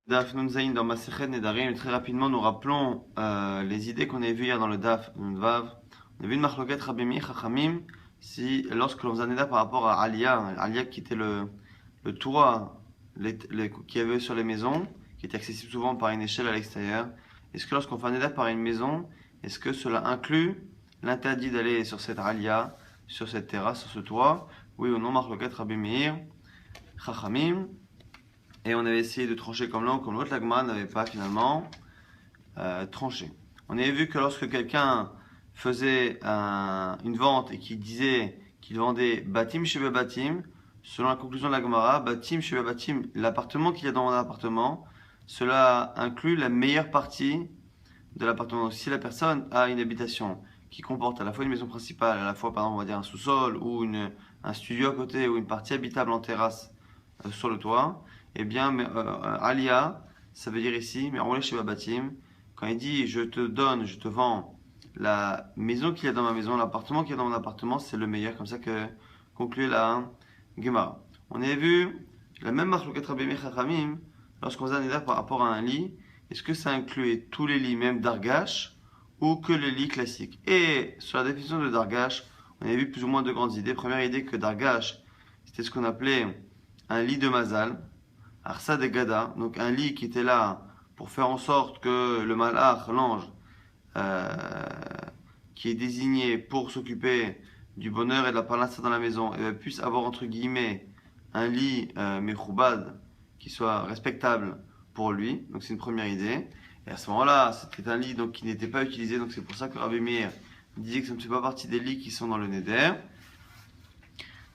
Daf Nun Zayin dans Masechet Nedarim. Très rapidement, nous rappelons les idées qu'on avait vues hier dans le Daf Nun Vav. On a vu une marloquette Rabbi Meir Chachamim si lorsque l'on faisait un Neda par rapport à Aliyah qui était le toit qui avait sur les maisons, qui était accessible souvent par une échelle à l'extérieur. Est-ce que lorsqu'on fait un Neda par une maison, est-ce que cela inclut l'interdit d'aller sur cette Aliyah, sur cette terrasse, sur ce toit? Oui ou non, marloquette Rabbi Meir Chachamim. Et on avait essayé de trancher comme l'un comme l'autre. L'Agma n'avait pas finalement tranché. On avait vu que lorsque quelqu'un faisait une vente et qu'il disait qu'il vendait Batim Shebe Batim, selon la conclusion de l'Agmara, Batim Shebe Batim, l'appartement qu'il y a dans mon appartement, cela inclut la meilleure partie de l'appartement. Donc, si la personne a une habitation qui comporte à la fois une maison principale, à la fois par exemple on va dire un sous-sol ou un studio à côté ou une partie habitable en terrasse sur le toit, eh bien, Alia, ça veut dire ici, mais enroulé chez Babatim, quand il dit je te donne, je te vends la maison qu'il y a dans ma maison, l'appartement qu'il y a dans mon appartement, c'est le meilleur, comme ça que conclut la Gemara. On avait vu la même marque Rabbi Meir Chachamim, lorsqu'on faisait un éder par rapport à un lit, est-ce que ça incluait tous les lits, même d'Argash, ou que les lits classiques? Et sur la définition de Dargash, on avait vu plus ou moins deux grandes idées. Première idée que Dargash, c'était ce qu'on appelait un lit de Mazal, Arsa de Gada, donc un lit qui était là pour faire en sorte que le malach, l'ange, euh, qui est désigné pour s'occuper du bonheur et de la parnassa dans la maison, puisse avoir entre guillemets un lit mechoubad qui soit respectable pour lui. Donc c'est une première idée. Et à ce moment-là, c'était un lit donc, qui n'était pas utilisé, donc c'est pour ça que Rabbi Meir disait que ça ne fait pas partie des lits qui sont dans le Neder.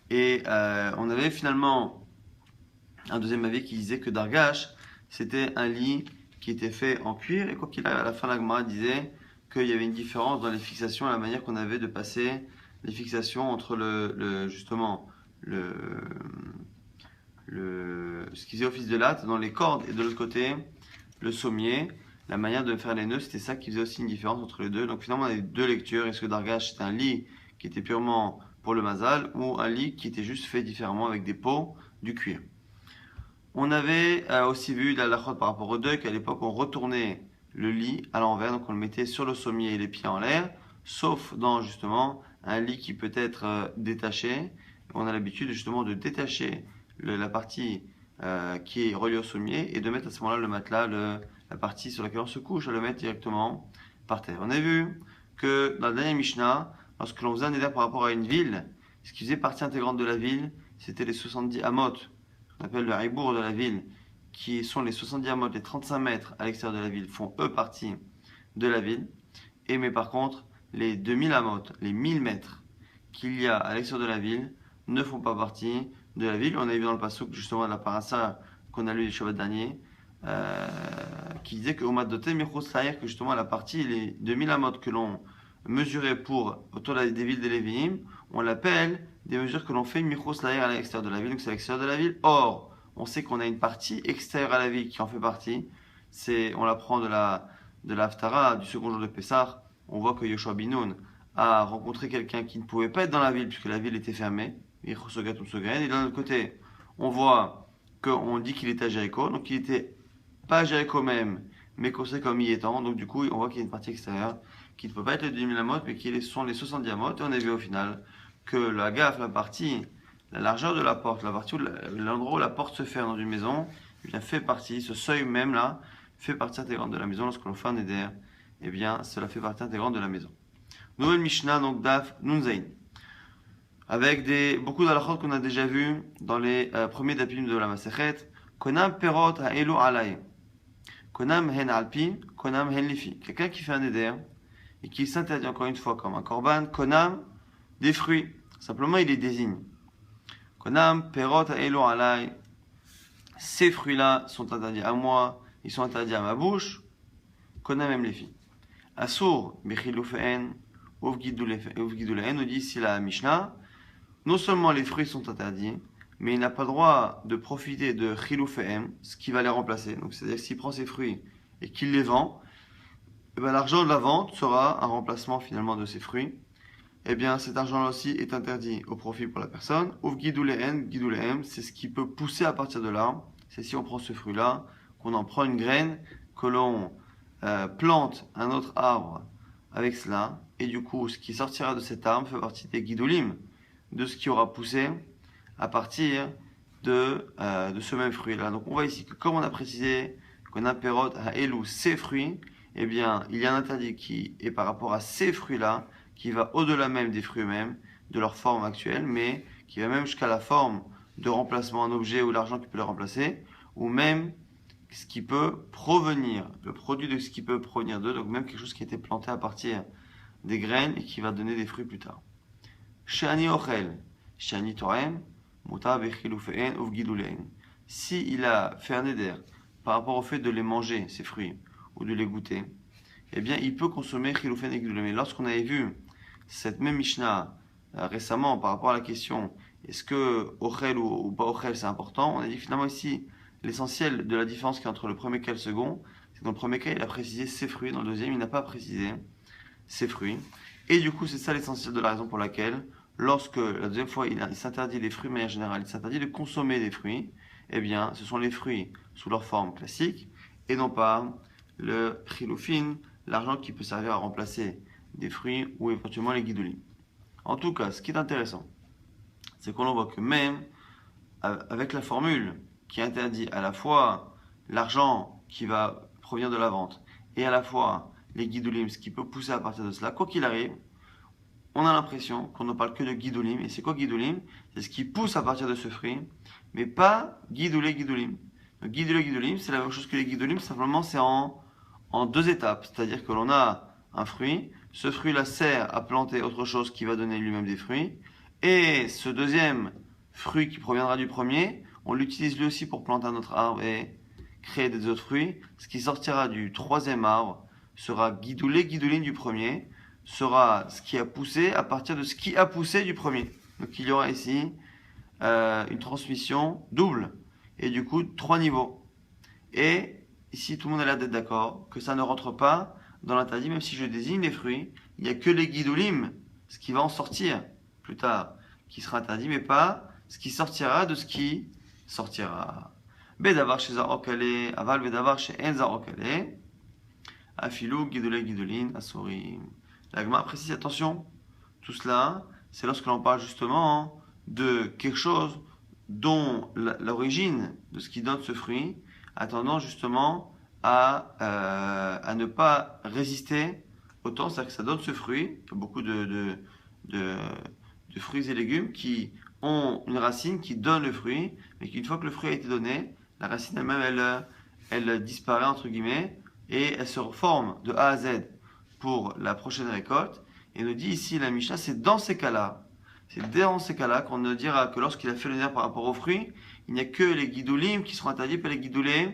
Et on avait finalement un deuxième avis qui disait que Dargash, c'était un lit qui était fait en cuir, et quoi qu'il arrive, à la fin, la Gemara disait qu'il y avait une différence dans les fixations, la manière qu'on avait de passer les fixations entre justement, ce qui faisait office de latte dans les cordes, et de l'autre côté, le sommier, la manière de faire les nœuds, c'était ça qui faisait aussi une différence entre les deux. Donc finalement, on avait deux lectures. Est-ce que Dargash, c'était un lit qui était purement pour le mazal, ou un lit qui était juste fait différemment avec des pots, du cuir? On avait aussi vu la halachot par rapport au deuil qu'à l'époque on retournait le lit à l'envers, donc on le mettait sur le sommier et les pieds en l'air, sauf dans justement un lit qui peut être détaché. On a l'habitude justement de détacher la partie qui est reliée au sommier et de mettre à ce moment-là le matelas, la partie sur laquelle on se couche, à le mettre directement par terre. On a vu que dans la dernière Mishnah, lorsque l'on faisait un éder par rapport à une ville, ce qui faisait partie intégrante de la ville, c'était les 70 amot, qu'on appelle le Ribourg de la ville, qui sont les 70 amot, les 35 mètres à l'extérieur de la ville, font eux partie de la ville. Mais par contre, les 2000 amot, les 1000 mètres qu'il y a à l'extérieur de la ville, ne font pas partie de la ville. On a vu dans le passouk justement de la parassa qu'on a lu le Shabbat dernier, qui disait qu'au mat doté, que justement la partie, les 2000 amot que l'on mesurait pour autour des villes des Lévi'im, on l'appelle des mesures que l'on fait Michos Laïr à l'extérieur de la ville, donc c'est à l'extérieur de la ville. Or, on sait qu'on a une partie extérieure à la ville qui en fait partie. On l'apprend de la Haftara, du second jour de Pessah. On voit que Yoshua bin Nun a rencontré quelqu'un qui ne pouvait pas être dans la ville puisque la ville était fermée. Et d'un autre côté, on voit qu'on dit qu'il était à Jéricho, donc il était pas à Jéricho même, mais qu'on sait comme y étant. Donc du coup, on voit qu'il y a une partie extérieure qui ne peut pas être les 2000 amot, mais qui sont les 70 amot. Et on a vu au final que la gaffe, la largeur de la porte, la partie l'endroit où la porte se ferme dans une maison, eh bien fait partie, ce seuil même là, fait partie intégrante de la maison. Lorsque l'on fait un éder, eh bien cela fait partie intégrante de la maison. Nouvelle Mishnah, donc Daf Nunzain, avec beaucoup d'halachot qu'on a déjà vu dans les premiers dapim de la Masechet. Konam perot ha'elu alay. Konam hen alpi, konam hen lifi. Quelqu'un qui fait un éder et qui s'interdit encore une fois comme un korban, konam, des fruits. Simplement, il les désigne. Konam, perot, elo alay. Ces fruits-là sont interdits à moi, ils sont interdits à ma bouche. Konam, même les filles. Assour, bechiloufeen, ouvgidoulaen, nous dit ici la Mishnah. Non seulement les fruits sont interdits, mais il n'a pas le droit de profiter de chiloufeen, ce qui va les remplacer. Donc, c'est-à-dire s'il prend ces fruits et qu'il les vend, eh ben, l'argent de la vente sera un remplacement finalement de ces fruits. Eh bien, cet argent-là aussi est interdit au profit pour la personne. Ouf guidouléen, c'est ce qui peut pousser à partir de là. C'est si on prend ce fruit-là, qu'on en prend une graine, que l'on plante un autre arbre avec cela, et du coup, ce qui sortira de cet arbre fait partie des guidoulim, de ce qui aura poussé à partir de ce même fruit-là. Donc on voit ici que comme on a précisé qu'on a perot à elou ces fruits, eh bien il y a un interdit qui est par rapport à ces fruits-là, qui va au-delà même des fruits eux-mêmes, de leur forme actuelle, mais qui va même jusqu'à la forme de remplacement d'un objet ou l'argent qui peut le remplacer, ou même ce qui peut provenir, le produit de ce qui peut provenir d'eux, donc même quelque chose qui a été planté à partir des graines et qui va donner des fruits plus tard. Shani ochel, shani torem, muta bechilufeen uvgidulein. Si il a fait un éder par rapport au fait de les manger, ces fruits, ou de les goûter, eh bien il peut consommer chilufeen et gidulein. Mais lorsqu'on avait vu cette même Mishnah récemment par rapport à la question est-ce que ochel ou pas ochel c'est important, on a dit finalement ici l'essentiel de la différence qui est entre le premier cas et le second, c'est que dans le premier cas il a précisé ses fruits, dans le deuxième il n'a pas précisé ses fruits. Et du coup c'est ça l'essentiel de la raison pour laquelle lorsque la deuxième fois il s'interdit les fruits de manière générale, il s'interdit de consommer des fruits, eh bien ce sont les fruits sous leur forme classique et non pas le chilufin, l'argent qui peut servir à remplacer des fruits ou éventuellement les guidolis. En tout cas, ce qui est intéressant, c'est qu'on voit que même avec la formule qui interdit à la fois l'argent qui va provenir de la vente et à la fois les guidolim, ce qui peut pousser à partir de cela, quoi qu'il arrive, on a l'impression qu'on ne parle que de guidolim. Et c'est quoi guidolim? C'est ce qui pousse à partir de ce fruit, mais pas guidolé guidolim. Donc guidolé guidolim, c'est la même chose que les guidolim, simplement c'est en deux étapes. C'est-à-dire que l'on a un fruit, ce fruit-là sert à planter autre chose qui va donner lui-même des fruits, et ce deuxième fruit qui proviendra du premier, on l'utilise lui aussi pour planter un autre arbre et créer des autres fruits. Ce qui sortira du troisième arbre sera guidoulé guidouline du premier, sera ce qui a poussé à partir de ce qui a poussé du premier. Donc il y aura ici une transmission double, et du coup 3 niveaux. Et ici tout le monde a l'air d'être d'accord que ça ne rentre pas dans l'interdit, même si je désigne les fruits, il n'y a que les guidoulim, ce qui va en sortir plus tard, qui sera interdit, mais pas ce qui sortira de ce qui sortira. Bedavar chez Zarokale, aval bedavar chez En Zarokale, afilou, guidoulé, guidolin, assorim. L'agma précise, attention, tout cela, c'est lorsque l'on parle justement de quelque chose dont l'origine de ce qui donne ce fruit a tendance justement à ne pas résister autant, c'est-à-dire que ça donne ce fruit, beaucoup de fruits et légumes qui ont une racine qui donne le fruit, mais qu'une fois que le fruit a été donné, la racine elle-même, elle disparaît entre guillemets, et elle se reforme de A à Z pour la prochaine récolte. Et nous dit ici la Mishnah, c'est dans ces cas-là qu'on ne dira que lorsqu'il a fait le nerf par rapport aux fruits, il n'y a que les guidoulim qui seront interdits, pas les guidoulim.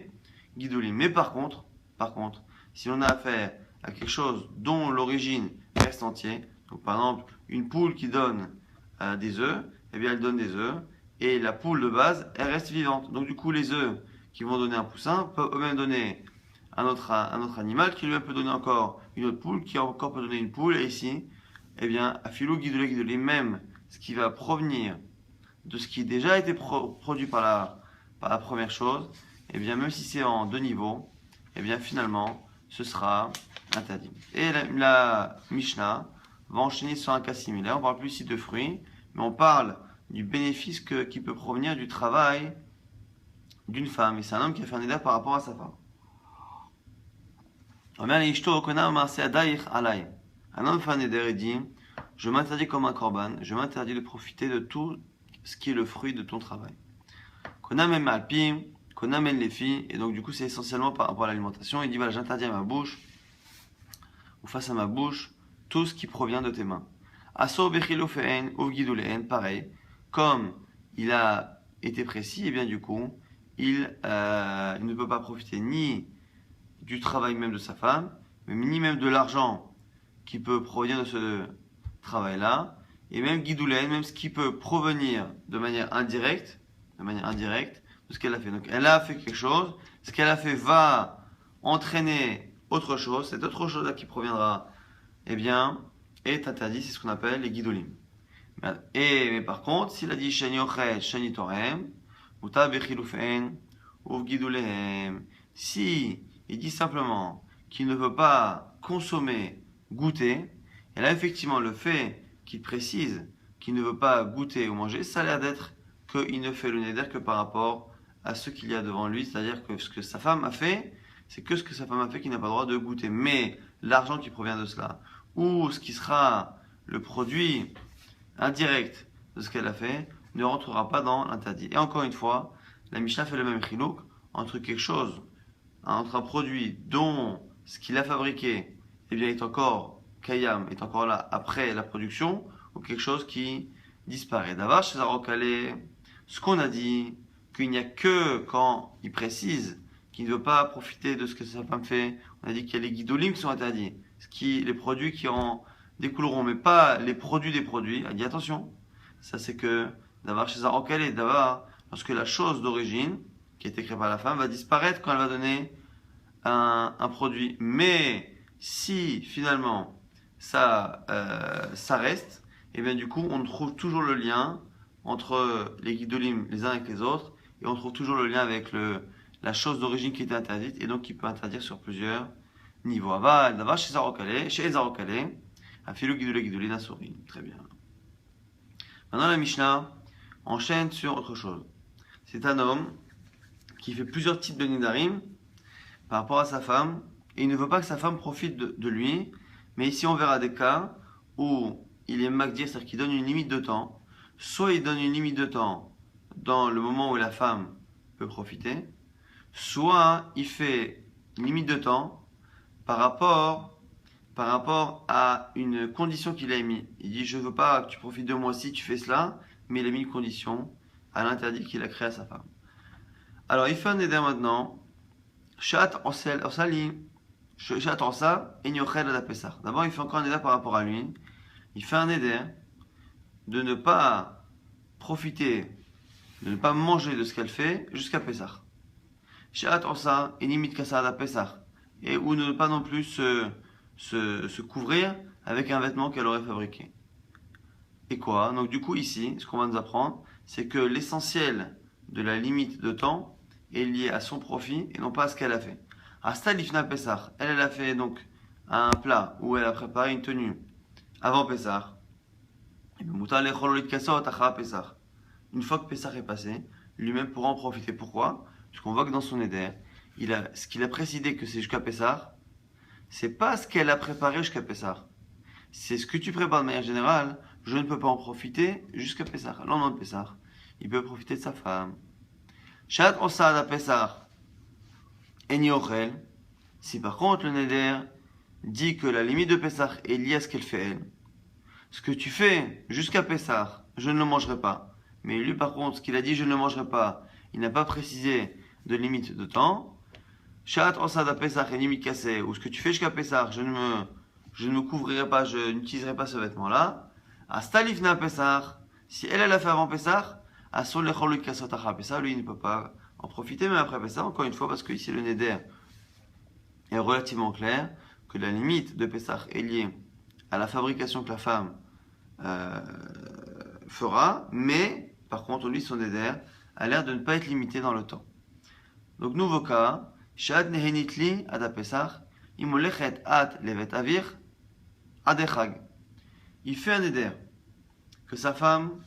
Mais par contre, si l'on a affaire à quelque chose dont l'origine reste entière, donc par exemple une poule qui donne des œufs, eh bien elle donne des œufs, et la poule de base, elle reste vivante. Donc du coup les œufs qui vont donner un poussin peuvent eux-mêmes donner un autre animal qui lui-même peut donner encore une autre poule, qui encore peut donner une poule, et ici, eh bien, afilou guidolé, même ce qui va provenir de ce qui a déjà été produit par la première chose, eh bien, même si c'est en deux niveaux, eh bien, finalement, ce sera interdit. Et la Mishnah va enchaîner sur un cas similaire. On ne parle plus ici de fruits, mais on parle du bénéfice qui peut provenir du travail d'une femme. Et c'est un homme qui a fait un éder par rapport à sa femme. Un homme fait un éder et dit, je m'interdis comme un korban, je m'interdis de profiter de tout ce qui est le fruit de ton travail. Konam alpim, konam les filles, et donc du coup c'est essentiellement par rapport à l'alimentation. Il dit voilà, j'interdis à ma bouche, ou face à ma bouche, tout ce qui provient de tes mains. Aso bechilofeen, uvgiduleen, pareil, comme il a été précis, et bien du coup, il ne peut pas profiter ni du travail même de sa femme, mais ni même de l'argent qui peut provenir de ce travail-là, et même guidoulen, même ce qui peut provenir de manière indirecte de ce qu'elle a fait. Donc elle a fait quelque chose, ce qu'elle a fait va entraîner autre chose, cette autre chose-là qui proviendra, eh bien, est interdit, c'est ce qu'on appelle les guidoulim. Mais par contre, s'il a dit shani ochet, shani torem, muta bechilufeen, ou guidoulehem, Si il dit simplement qu'il ne veut pas consommer, goûter, et là effectivement le fait qu'il précise qu'il ne veut pas goûter ou manger, ça a l'air d'être qu'il ne fait le neder que par rapport à ce qu'il y a devant lui, c'est-à-dire que ce que sa femme a fait, c'est que ce que sa femme a fait qu'il n'a pas le droit de goûter. Mais l'argent qui provient de cela, ou ce qui sera le produit indirect de ce qu'elle a fait, ne rentrera pas dans l'interdit. Et encore une fois, la Mishnah fait le même chilouk entre quelque chose, entre un produit dont ce qu'il a fabriqué eh bien, est encore kayam, est encore là après la production, ou quelque chose qui disparaît. D'abord, chez Zarokale, ce qu'on a dit, qu'il n'y a que quand il précise qu'il ne veut pas profiter de ce que sa femme fait, on a dit qu'il y a les guidolim qui sont interdits, les produits qui en découleront, mais pas les produits des produits. Elle dit attention, ça c'est que d'abord chez Zarokale, d'abord, lorsque la chose d'origine, qui a été créée par la femme, va disparaître quand elle va donner un produit. Mais si finalement ça reste, et bien du coup on trouve toujours le lien entre les guidolim les uns avec les autres, et on trouve toujours le lien avec la chose d'origine qui était interdite, et donc qui peut interdire sur plusieurs niveaux. Aval, d'abord chez Zarokale, Afilu guidolin asuri. Très bien. Maintenant la Mishnah enchaîne sur autre chose. C'est un homme qui fait plusieurs types de nidarim par rapport à sa femme, et il ne veut pas que sa femme profite de lui, mais ici on verra des cas où il est magdir, c'est-à-dire qu'il donne une limite de temps, soit il donne une limite de temps dans le moment où la femme peut profiter, soit il fait une limite de temps par rapport à une condition qu'il a émise. Il dit je ne veux pas que tu profites de moi si tu fais cela, mais il a mis une condition à l'interdit qu'il a créé à sa femme. Alors il fait un éder maintenant. D'abord, il fait encore un éder par rapport à lui. Il fait un éder de ne pas profiter, de ne pas manger de ce qu'elle fait jusqu'à Pessah. Et ou ne pas non plus se couvrir avec un vêtement qu'elle aurait fabriqué. Et quoi? Donc du coup ici, ce qu'on va nous apprendre, c'est que l'essentiel de la limite de temps est lié à son profit et non pas à ce qu'elle a fait. Asta lifna Pessah, elle a fait donc un plat où elle a préparé une tenue avant Pessah. Une fois que Pessah est passé, lui-même pourra en profiter. Pourquoi? Parce qu'on voit que dans son éder, ce qu'il a précisé que c'est jusqu'à Pessah, c'est pas ce qu'elle a préparé jusqu'à Pessah. C'est ce que tu prépares de manière générale, je ne peux pas en profiter jusqu'à Pessah. Le lendemain de Pessah, il peut profiter de sa femme. Shat osad à Pessah, eni ochel. Si par contre le neder dit que la limite de Pessah est liée à ce qu'elle fait elle, ce que tu fais jusqu'à Pessah, je ne le mangerai pas. Mais lui par contre, ce qu'il a dit je ne le mangerai pas, il n'a pas précisé de limite de temps. Shat osad à Pessah eni mikaseh, ou ce que tu fais jusqu'à Pessah, je ne me couvrirai pas, je n'utiliserai pas ce vêtement-là. À Stalifna Pessah, si elle a fait avant Pessah, à son lechol kasotacha Pessah, lui il ne peut pas en profiter, mais après Pessah, encore une fois, parce que ici le neder est relativement clair, que la limite de Pessah est liée à la fabrication que la femme fera, mais par contre, lui, son neder a l'air de ne pas être limité dans le temps. Donc, nouveau cas, Shad nehenitli ad Pessah, imolechet at levet avir adechag. Il fait un neder que sa femme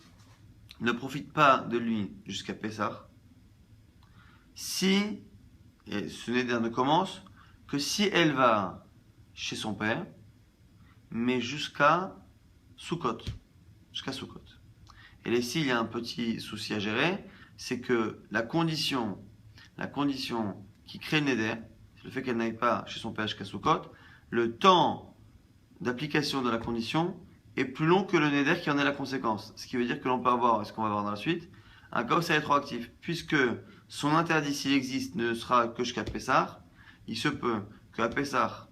ne profite pas de lui jusqu'à Pessah, si, et ce neder ne commence que si elle va chez son père, mais jusqu'à Sukkot. Et là, ici, il y a un petit souci à gérer, c'est que la condition qui crée le neder, c'est le fait qu'elle n'aille pas chez son père jusqu'à Sukkot, le temps d'application de la condition est plus long que le neder qui en est la conséquence. Ce qui veut dire que l'on peut avoir, ce qu'on va voir dans la suite, un cas où c'est rétroactif, puisque son interdit, s'il existe, ne sera que jusqu'à Pessah. Il se peut qu'à Pessah,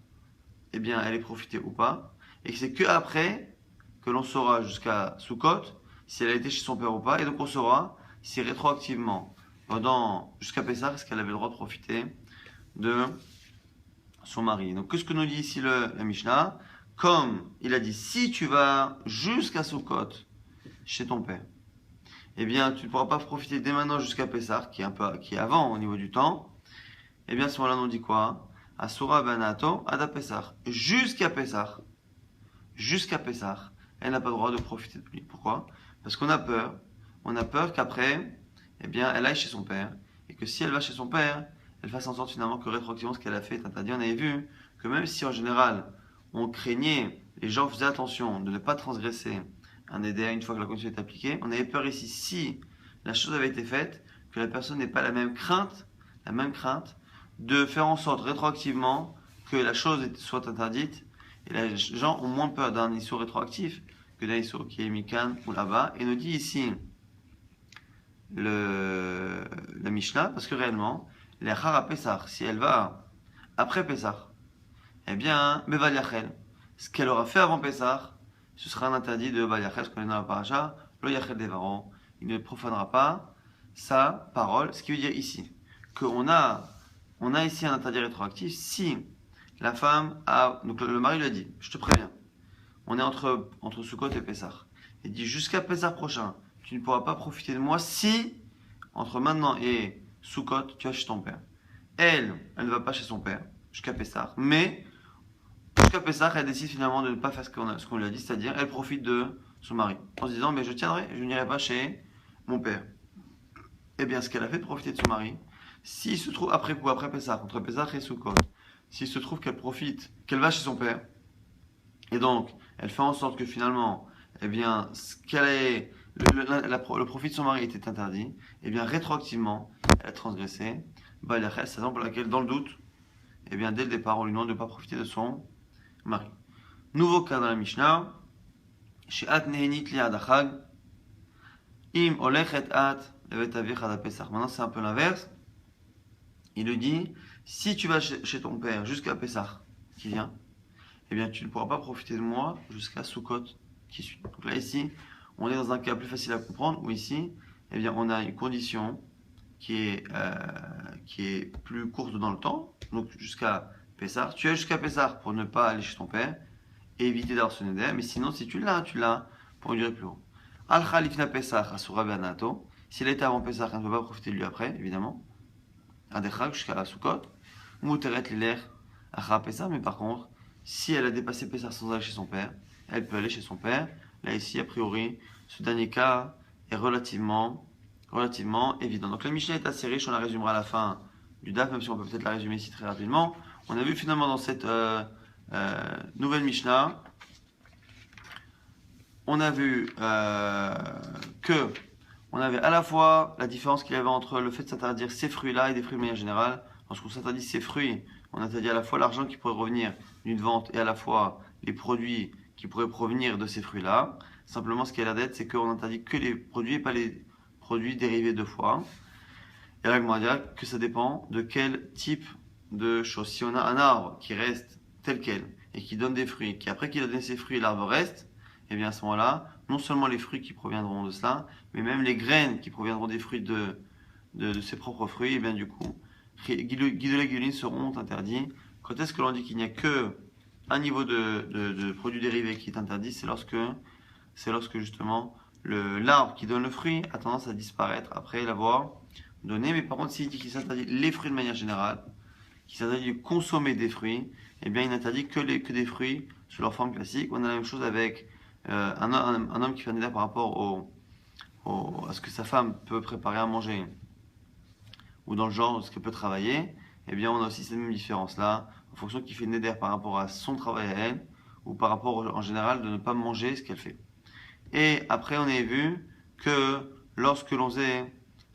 eh bien, elle ait profité ou pas, et que c'est que après que l'on saura jusqu'à Sukkot si elle a été chez son père ou pas, et donc on saura si rétroactivement, jusqu'à Pessah, est-ce qu'elle avait le droit de profiter de son mari. Donc, qu'est-ce que nous dit ici la Mishnah? Comme il a dit, si tu vas jusqu'à Sukkot chez ton père, eh bien, tu ne pourras pas profiter dès maintenant jusqu'à Pessah, qui est avant au niveau du temps. eh bien à ce moment-là, on dit quoi? Asura banato ada Pessah. Jusqu'à Pessah. Jusqu'à Pessah. Elle n'a pas le droit de profiter de lui. Pourquoi? Parce qu'on a peur. On a peur qu'après, eh bien, elle aille chez son père. Et que si elle va chez son père, elle fasse en sorte finalement que rétroactivement ce qu'elle a fait est interdit. On avait vu que même si en général, on craignait, les gens faisaient attention de ne pas transgresser un éder une fois que la condition est appliquée, on avait peur ici, si la chose avait été faite, que la personne n'ait pas la même crainte, de faire en sorte rétroactivement que la chose soit interdite. Et les gens ont moins peur d'un issue rétroactif que d'un issue qui est mikan ou là-bas. Et nous dit ici la Mishnah, parce que réellement, les Chara Pessah, si elle va après Pessah, eh bien, Beval Yachel, ce qu'elle aura fait avant Pessah, ce sera un interdit de Beval Yachel, ce qu'on est dans la paracha, Lo Yachel Devaron, il ne profanera pas sa parole, ce qui veut dire ici qu'on a ici un interdit rétroactif si la femme a, donc le mari lui a dit, je te préviens, on est entre Sukkot et Pessah, il dit jusqu'à Pessah prochain, tu ne pourras pas profiter de moi si, entre maintenant et Sukkot, tu vas chez ton père. Elle ne va pas chez son père jusqu'à Pessah, mais jusqu'à Pessah, elle décide finalement de ne pas faire ce qu'on lui a dit, c'est-à-dire elle profite de son mari, en se disant, mais je tiendrai, je n'irai pas chez mon père. Eh bien, ce qu'elle a fait de profiter de son mari, s'il se trouve après Pessah, entre Pessah et Sukkot, s'il se trouve qu'elle va chez son père, et donc elle fait en sorte que finalement, eh bien, ce qu'elle est, le profit de son mari était interdit, eh bien, rétroactivement, elle a transgressé. C'est la raison pour laquelle, dans le doute, eh bien, dès le départ, on lui demande de ne pas profiter de son mari. Nouveau cas dans la Mishnah, chez At Nehenit li Adachag, Im Olechet At Levet Avich Ad Pesach. Maintenant, c'est un peu l'inverse. Il lui dit, si tu vas chez ton père jusqu'à Pessah, qui vient, eh bien, tu ne pourras pas profiter de moi jusqu'à Sukkot, qui suit. Donc là, ici, on est dans un cas plus facile à comprendre, où ici, eh bien, on a une condition qui est plus courte dans le temps, donc jusqu'à Pessah. Tu es jusqu'à Pessah pour ne pas aller chez ton père et éviter d'avoir ce neder, mais sinon, si tu l'as pour une durée plus longue. Al-Khalifna Pessah, Asura Be'anato. S'il était avant Pessah, elle ne peut pas profiter de lui après, évidemment. Adechak jusqu'à la Sukkot. Mouteret Liler, Achra Pessah, mais par contre, si elle a dépassé Pessah sans aller chez son père, elle peut aller chez son père. Là, ici, a priori, ce dernier cas est relativement évident. Donc la Mishnah est assez riche, on la résumera à la fin du DAF, même si on peut peut-être la résumer ici très rapidement. On a vu finalement dans cette nouvelle Mishnah, on a vu que on avait à la fois la différence qu'il y avait entre le fait de s'interdire ces fruits-là et des fruits de manière générale. Lorsqu'on s'interdit ces fruits, on interdit à la fois l'argent qui pourrait revenir d'une vente et à la fois les produits qui pourraient provenir de ces fruits-là. Simplement, ce qui a l'air d'être, c'est qu'on interdit que les produits et pas les produits dérivés deux fois. Et là, on va dire que ça dépend de quel type de choses. Si on a un arbre qui reste tel quel et qui donne des fruits, qui après qu'il a donné ses fruits, l'arbre reste, et bien à ce moment-là, non seulement les fruits qui proviendront de cela, mais même les graines qui proviendront des fruits de ses propres fruits, et bien du coup, guidolet guilin seront interdits. Quand est-ce que l'on dit qu'il n'y a que un niveau de produits dérivés qui est interdit? C'est lorsque justement l'arbre qui donne le fruit a tendance à disparaître après l'avoir donné. Mais par contre, s'il dit qu'il s'interdit les fruits de manière générale, qu'il s'interdit de consommer des fruits, eh bien il n'interdit que des fruits sous leur forme classique. On a la même chose avec un homme qui fait un éder par rapport à ce que sa femme peut préparer à manger, ou dans le genre ce qu'elle peut travailler. Eh bien on a aussi cette même différence là, en fonction qu'il fait une éder par rapport à son travail à elle, ou par rapport en général de ne pas manger ce qu'elle fait. Et après on a vu que lorsque l'on faisait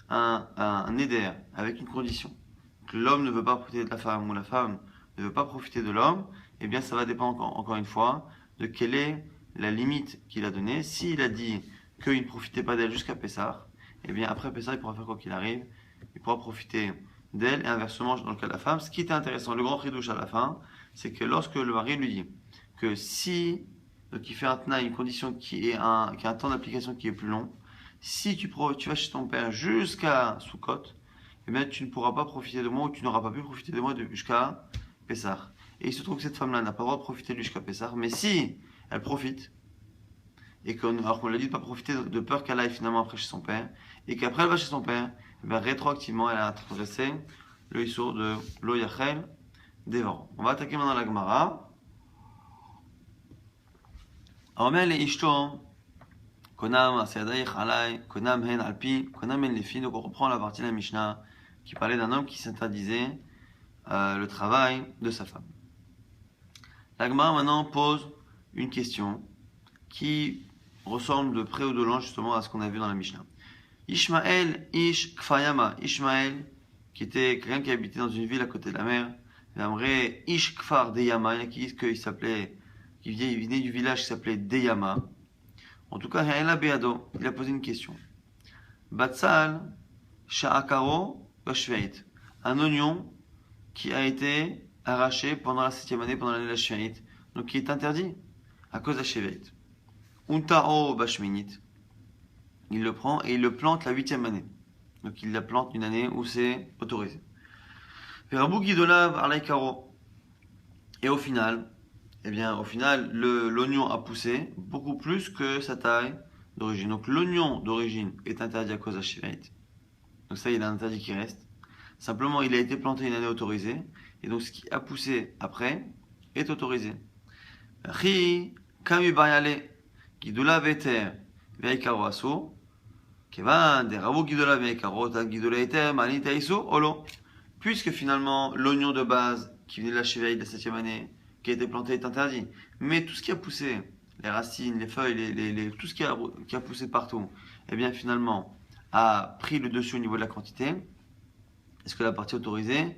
un éder avec une condition, que l'homme ne veut pas profiter de la femme, ou la femme ne veut pas profiter de l'homme, eh bien ça va dépendre encore une fois de quelle est la limite qu'il a donnée. S'il a dit qu'il ne profitait pas d'elle jusqu'à Pessah, eh bien après Pessah il pourra faire quoi qu'il arrive, il pourra profiter d'elle, et inversement dans le cas de la femme. Ce qui était intéressant, le grand chidouche à la fin, c'est que lorsque le mari lui dit que si, donc il fait un tna, une condition qui a un temps d'application qui est plus long, si tu vas chez ton père jusqu'à Sukkot, eh bien tu ne pourras pas profiter de moi, ou tu n'auras pas pu profiter de moi jusqu'à Pessah. Et il se trouve que cette femme-là n'a pas le droit de profiter de lui jusqu'à Pessah, mais si elle profite, et alors qu'on lui a dit de ne pas profiter de peur qu'elle aille finalement après chez son père, et qu'après elle va chez son père, et bien rétroactivement elle a transgressé le Issour de Lo Yachel Devar. On va attaquer maintenant la Gemara. Omer le Ishto, Konam Asedaïch Alay, Konam Hen Alpi, Konam Hen Lefi. Donc on reprend la partie de la Mishnah qui parlait d'un homme qui s'interdisait le travail de sa femme. La Gemara maintenant pose une question qui ressemble de près ou de loin justement à ce qu'on a vu dans la Mishnah. Ishmael Ish Kfayama, Ishmael qui était quelqu'un qui habitait dans une ville à côté de la mer, Amré Ish Kfar Deyama, il y en a qui disent qu'il s'appelait, il venait du village qui s'appelait Deyama. En tout cas, Beado, il a posé une question. Batsal Sha'akaro Bashveit, un oignon qui a été arraché pendant la 7e année, pendant l'année de la Shveit, donc qui est interdit à cause de la Shveit. Untao Bashminit, il le prend et il le plante la 8e année. Donc il la plante une année où c'est autorisé. Verabou Guidolav Arlaikaro. Et au final, l'oignon a poussé beaucoup plus que sa taille d'origine. Donc l'oignon d'origine est interdit à cause de la Shveit. Donc ça, il y a un interdit qui reste. Simplement, il a été planté une année autorisée. Et donc ce qui a poussé après est autorisé. Ri Kamu Bayale Guidolav Eter Veikaro Asso. Puisque finalement l'oignon de base qui venait de la Shveit de la 7e année, qui a été planté, est interdit. Mais tout ce qui a poussé, les racines, les feuilles, tout ce qui a poussé partout, eh bien finalement a pris le dessus au niveau de la quantité. Est-ce que la partie autorisée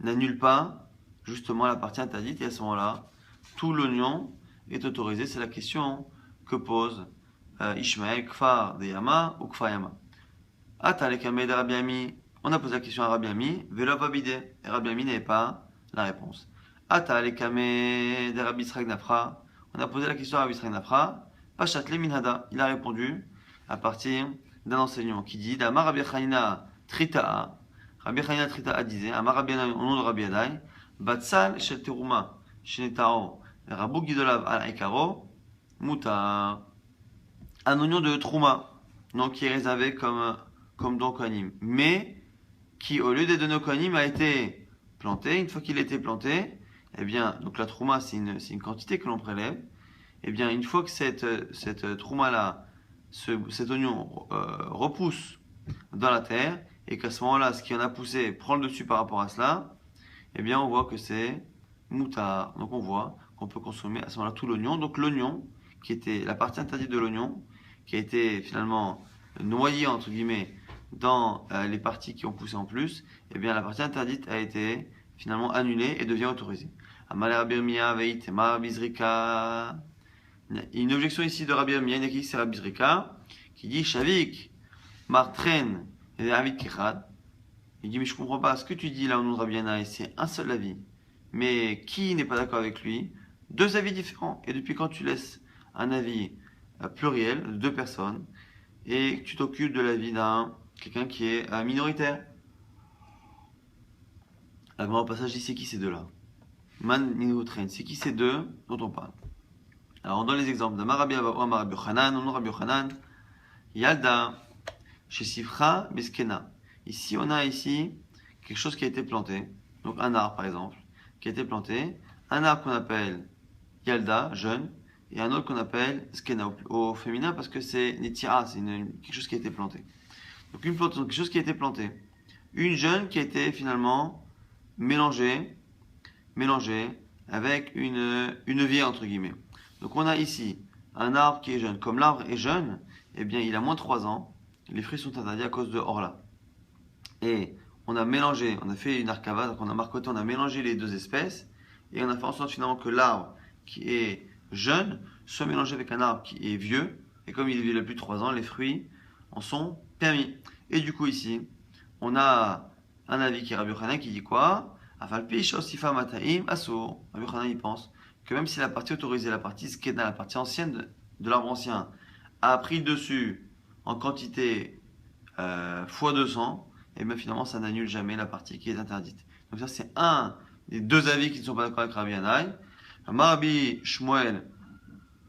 n'annule pas justement la partie interdite? Et à ce moment-là, tout l'oignon est autorisé. C'est la question que pose Ishmael, Kfar de Yama ou Kfar Yama. Atalekame de Rabbi Ami. On a posé la question à Rabbi Ami, Velo Vabide. Et Rabbi Ami n'avait pas la réponse. Atalekame de Rabbi Israël Nafra. On a posé la question à Rabbi Israël Nafra, Pachatle Minhada. Il a répondu à partir d'un enseignement qui dit Dama Rabbi Chanina Trita'a. Rabbi Chanina Trita'a disait, Amar Rabbi Anai, au nom de Rabbi Adai, Batsal Shel Teruma, Shenetao, Rabou Gidolav al Aikaro, Muta. Un oignon de Trouma, donc qui est réservé comme don Kohanim, mais qui au lieu d'être donné au Kohanim a été planté. Une fois qu'il a été planté, eh bien, donc la Trouma c'est une quantité que l'on prélève. Eh bien, une fois que cette Trouma là, cet oignon repousse dans la terre et qu'à ce moment-là, ce qui en a poussé prend le dessus par rapport à cela, eh bien, on voit que c'est moutar. Donc on voit qu'on peut consommer à ce moment-là tout l'oignon. Donc l'oignon qui était la partie interdite de l'oignon, qui a été finalement noyé entre guillemets dans les parties qui ont poussé en plus, eh bien la partie interdite a été finalement annulée et devient autorisée. Une objection ici de Rabbi Irmia, c'est Rabbi Zrika, qui dit Shavik, Martren et David Kechad. Il dit mais je comprends pas ce que tu dis là au nom de Rabbi Yana, c'est un seul avis. Mais qui n'est pas d'accord avec lui? Deux avis différents. Et depuis quand tu laisses un avis pluriel de deux personnes et tu t'occupes de l'avis d'un quelqu'un qui est minoritaire? La grand passage dit c'est qui ces deux-là? Man Ninutren, c'est qui ces deux dont on parle? Alors on donne les exemples d'Amar Rabbi Abba ou Amar Rabbi Yochanan. Au nom de Rabbi Yochanan, Yalda chez Sifra Beskena. Ici on a ici quelque chose qui a été planté, donc un arbre par exemple qui a été planté, un arbre qu'on appelle Yalda, jeune, et un autre qu'on appelle Skena au féminin parce que c'est Netira, c'est quelque chose qui a été planté. Donc une plante, quelque chose qui a été planté. Une jeune qui a été finalement mélangée avec une vieille entre guillemets. Donc on a ici un arbre qui est jeune. Comme l'arbre est jeune, eh bien il a moins de 3 ans, les fruits sont interdits à cause de Orla. Et on a mélangé, on a fait une arcava, donc on a marcoté, on a mélangé les deux espèces, et on a fait en sorte finalement que l'arbre qui est jeune soit mélangé avec un arbre qui est vieux, et comme il a plus de 3 ans, les fruits en sont permis. Et du coup ici, on a un avis qui est Rabbi Yochanan qui dit quoi? Afalpi Shosifa Mataim Asso. Rabbi Yochanan il pense que même si la partie autorisée, la partie skena, la partie ancienne de l'arbre ancien, a pris le dessus en quantité fois 200, et bien finalement ça n'annule jamais la partie qui est interdite. Donc ça c'est un des deux avis qui ne sont pas d'accord avec Rabbi Yanai. Marabi Shmuel,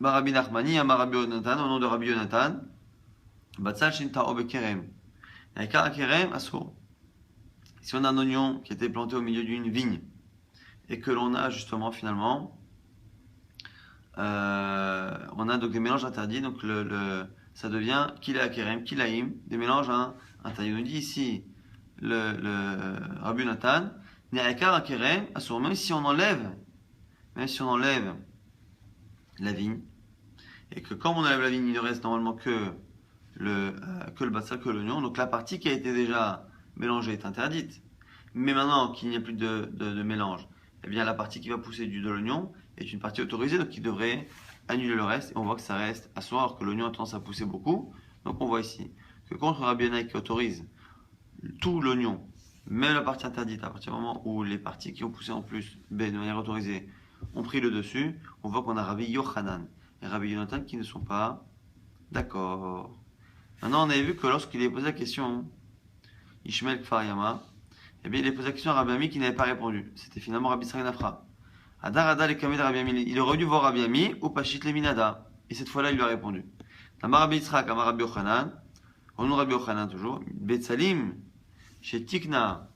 Marabi Nachmani, Marabi Yonatan, au nom de Rabbi Yonatan, Batsal Shinta Obekerem. Kerem Asso. Si on a un oignon qui a été planté au milieu d'une vigne et que l'on a justement finalement, on a donc des mélanges interdits, donc ça devient kila kerem, kilaim, des mélanges interdits. On nous dit ici, le Rabbi Nathan, ne'akar kerem, même si on enlève, la vigne, et que comme on enlève la vigne, il ne reste normalement que le bassal, que l'oignon, donc la partie qui a été déjà mélangée est interdite. Mais maintenant qu'il n'y a plus de mélange, eh bien la partie qui va pousser de l'oignon est une partie autorisée, donc qui devrait annuler le reste. Et on voit que ça reste à soi, alors que l'oignon a tendance à pousser beaucoup. Donc on voit ici que contre Rabbi Yannai qui autorise tout l'oignon, même la partie interdite, à partir du moment où les parties qui ont poussé en plus, de manière autorisée, ont pris le dessus, on voit qu'on a Rabbi Yochanan et Rabbi Yonatan qui ne sont pas d'accord. Maintenant, on avait vu que lorsqu'il est posé la question, Ishmael Kfar Yama, eh bien, il a posé la question à Rabbi Ami qui n'avait pas répondu. C'était finalement Rabbi Israël Nafra. Adar Adar et Kamel Rabbi Ami. Il aurait dû voir Rabbi Ami ou Pashit Leminada. Et cette fois-là, il lui a répondu. Amar Rabbi Yitzhak, Amar Rabbi Yochanan. On Rabbi Yochanan toujours. Betsalim, chez Tikna,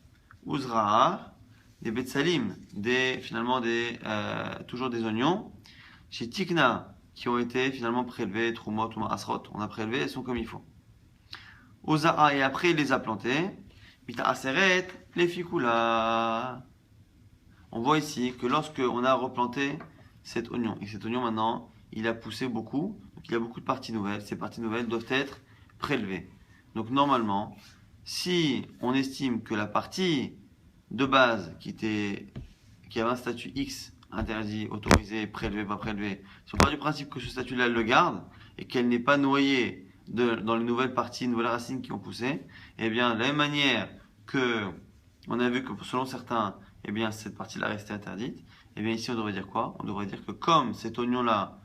Uzra'a, des Betsalim, toujours des oignons. Chez Tikna, qui ont été finalement prélevés, Trumot ou Asrot. On a prélevé, elles sont comme il faut. Oza'a, et après, il les a plantés. Mita Aseret, les Fikula. On voit ici que lorsque on a replanté cet oignon, et cet oignon maintenant, il a poussé beaucoup, donc il y a beaucoup de parties nouvelles, ces parties nouvelles doivent être prélevées. Donc normalement, si on estime que la partie de base qui avait un statut X, interdit, autorisé, prélevé, pas prélevé, si on part du principe que ce statut-là le garde, et qu'elle n'est pas noyée dans les nouvelles parties, nouvelles racines qui ont poussé, eh bien, de la même manière que on a vu que selon certains, eh bien, cette partie-là restait interdite, eh bien, ici, on devrait dire quoi? On devrait dire que comme cet oignon-là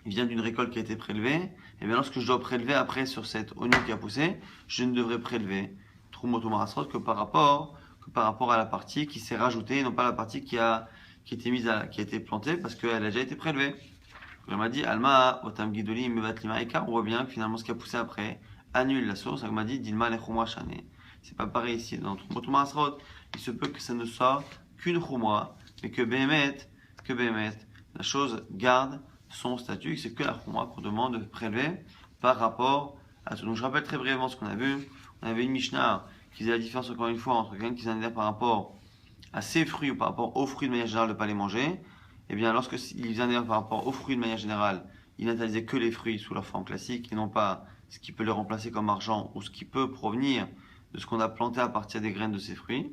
vient d'une récolte qui a été prélevée, eh bien, lorsque je dois prélever après sur cet oignon qui a poussé, je ne devrais prélever Trumot ou Marasrot que par rapport à la partie qui s'est rajoutée, et non pas la partie qui a été plantée parce qu'elle a déjà été prélevée. On m'a dit, Alma, Otam Gidoli, Mevat Limaika, on voit bien que finalement ce qui a poussé après annule la source. On m'a dit, Dilma Lechumwa Shane. C'est pas pareil ici. Dans Trumot Masrot, il se peut que ça ne soit qu'une Chumwa, mais que Behemet, la chose garde son statut, c'est que la Chumwa qu'on demande de prélever par rapport à tout. Donc je rappelle très brièvement ce qu'on a vu. On avait une Mishnah qui faisait la différence encore une fois entre quelqu'un qui s'en par rapport à ses fruits ou par rapport aux fruits de manière générale de ne pas les manger. Eh bien, lorsque il faisait un par rapport aux fruits de manière générale, il n'interdisait que les fruits sous leur forme classique et non pas ce qui peut les remplacer comme argent ou ce qui peut provenir de ce qu'on a planté à partir des graines de ces fruits.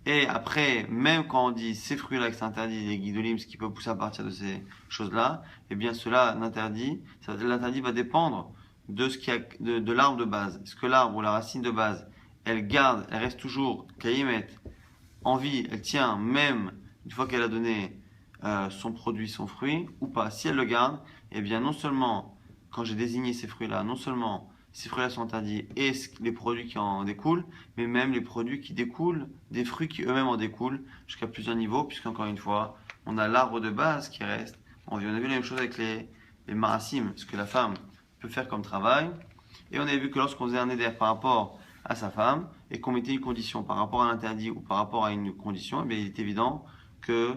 Et après, même quand on dit ces fruits-là que c'est interdit, les guidolim, ce qui peut pousser à partir de ces choses-là, eh bien cela l'interdit va dépendre de ce qui a, de l'arbre de base. Est-ce que l'arbre ou la racine de base, elle reste toujours kaïmet, en vie, elle tient même une fois qu'elle a donné son produit, son fruit, ou pas. Si elle le garde, eh bien non seulement, quand j'ai désigné ces fruits-là, non seulement ces fruits-là sont interdits et les produits qui en découlent, mais même les produits qui découlent, des fruits qui eux-mêmes en découlent, jusqu'à plusieurs niveaux, puisqu'encore une fois, on a l'arbre de base qui reste en vie. On a vu la même chose avec les marasim, ce que la femme peut faire comme travail, et on avait vu que lorsqu'on faisait un éder par rapport à sa femme, et qu'on mettait une condition par rapport à l'interdit ou par rapport à une condition, eh bien, il est évident que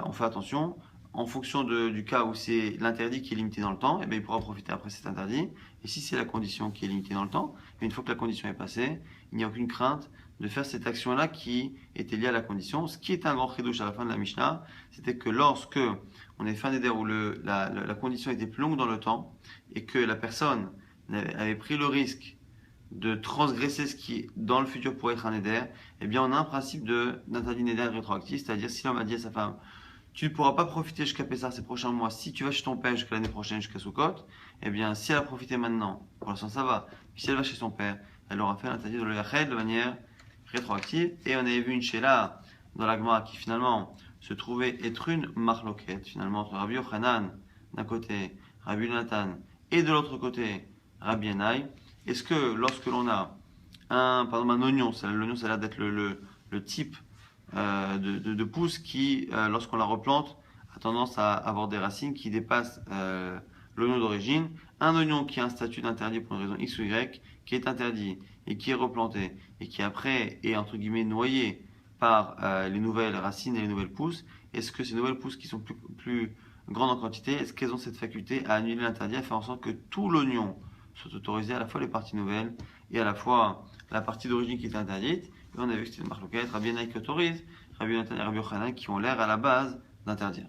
on fait attention. En fonction du cas où c'est l'interdit qui est limité dans le temps, eh bien, il pourra profiter après cet interdit. Et si c'est la condition qui est limitée dans le temps, une fois que la condition est passée, il n'y a aucune crainte de faire cette action-là qui était liée à la condition. Ce qui est un grand chidouche à la fin de la Mishnah, c'était que lorsque on est fait un éder où la condition était plus longue dans le temps et que la personne avait pris le risque de transgresser ce qui dans le futur pourrait être un éder, eh bien on a un principe d'interdit d'éder rétroactif, c'est-à-dire si l'homme a dit à sa femme tu ne pourras pas profiter jusqu'à Pessah ces prochains mois si tu vas chez ton père jusqu'à l'année prochaine, jusqu'à Sukkot, eh bien si elle a profité maintenant, pour l'instant ça va, puis si elle va chez son père, elle aura fait l'interdit de l'Yachel de manière rétroactive, et on avait vu une Sheila dans la Gemara qui finalement se trouvait être une marloquette, finalement entre Rabbi Yochanan d'un côté, Rabbi Nathan, et de l'autre côté, Rabbi Yannai. Est-ce que lorsque l'on a un oignon, l'oignon ça a l'air d'être le type de pousse qui, lorsqu'on la replante, a tendance à avoir des racines qui dépassent l'oignon d'origine. Un oignon qui a un statut d'interdit pour une raison X ou Y, qui est interdit, et qui est replanté et qui après est entre guillemets noyé par les nouvelles racines et les nouvelles pousses, est-ce que ces nouvelles pousses qui sont plus grandes en quantité, est-ce qu'elles ont cette faculté à annuler l'interdit, à faire en sorte que tout l'oignon soit autorisé, à la fois les parties nouvelles et à la fois la partie d'origine qui est interdite? Et on a vu que c'était une marloquette, Rabbi Yannai qui autorise, Rabbi Yonatan et Rabbi Yochanan qui ont l'air à la base d'interdire.